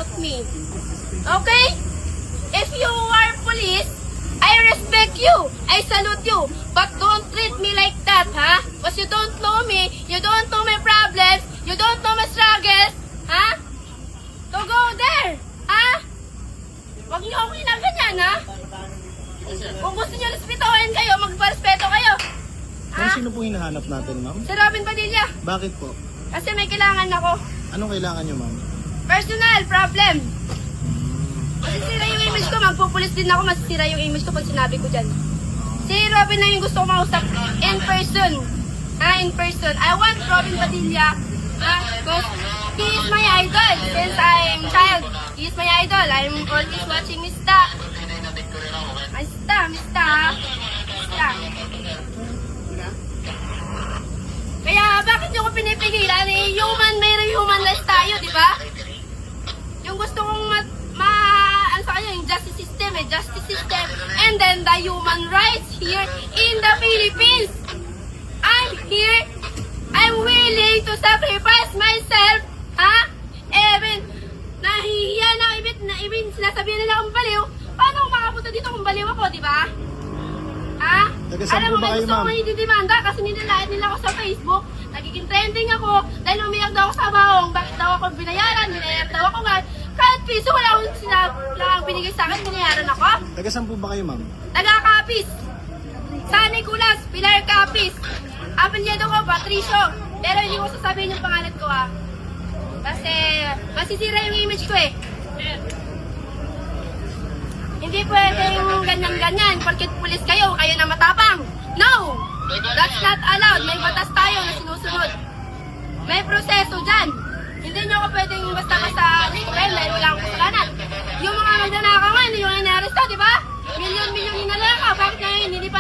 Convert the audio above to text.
about me. Okay? If you are police, I respect you. I salute you. But don't treat me like that, ha? Because you don't know me. You don't know my problems. You don't know my struggles. Ha? So go there. Ha? Huwag niyo ako ginaganyan, ha? Kung gusto niyo respetuhin kayo, magparespeto kayo. Ma'am, Ha? sino po hinahanap natin, ma'am? Si Robin Padilla. Bakit po? Kasi may kailangan ako. Anong kailangan nyo, ma'am? Personal problem. Masisira yung image ko, magpupulis din ako, masisira yung image ko pag sinabi ko dyan. Si Robin na yung gusto ko mausap in person. Ha, in person. I want Robin Padilla. Ha, because he is my idol since I'm child. He is my idol. I'm always watching Mista. Mista, Mista. Mista. Kaya bakit nyo ko pinipigilan? Eh, may human-less tayo, di ba? Yung gusto kong ano sa kanya, yung justice system, and then the human rights here in the Philippines. I'm here, I'm willing to sacrifice myself, ha? Even, nahihiya na, even sinasabihan nila akong baliw, paano ako makapunta dito kung baliw ako, di ba? Ha? Taga saan Alam po mo, ba may kayo, gusto ko ma'am? nga ididimanda kasi nilalait nila ako sa Facebook. Nagiging trending ako dahil umiyak daw ako sa baong. Bakit daw ako binayaran daw ako nga. Kahit piso, wala akong binigay sa akin, binayaran ako. Taga saan po ba kayo, ma'am? Taga-Capiz. San Nicolas, Pilar Capiz. Apelyado ko, Patricio. Pero hindi ko sasabihin yung pangalan ko, ha. Kasi masisira yung image ko, eh. Hindi pwedeng ganyan-ganyan. Porket pulis kayo, kayo na matapang. No! That's not allowed. May batas tayo na sinusunod. May proseso dyan. Hindi nyo ako pwedeng basta-basta liquid dahil wala akong kasalanan. Yung mga magnanakaw nga, hindi yung inaresto, di ba? Milyon-milyon inalaka. Bakit ngayon hindi pa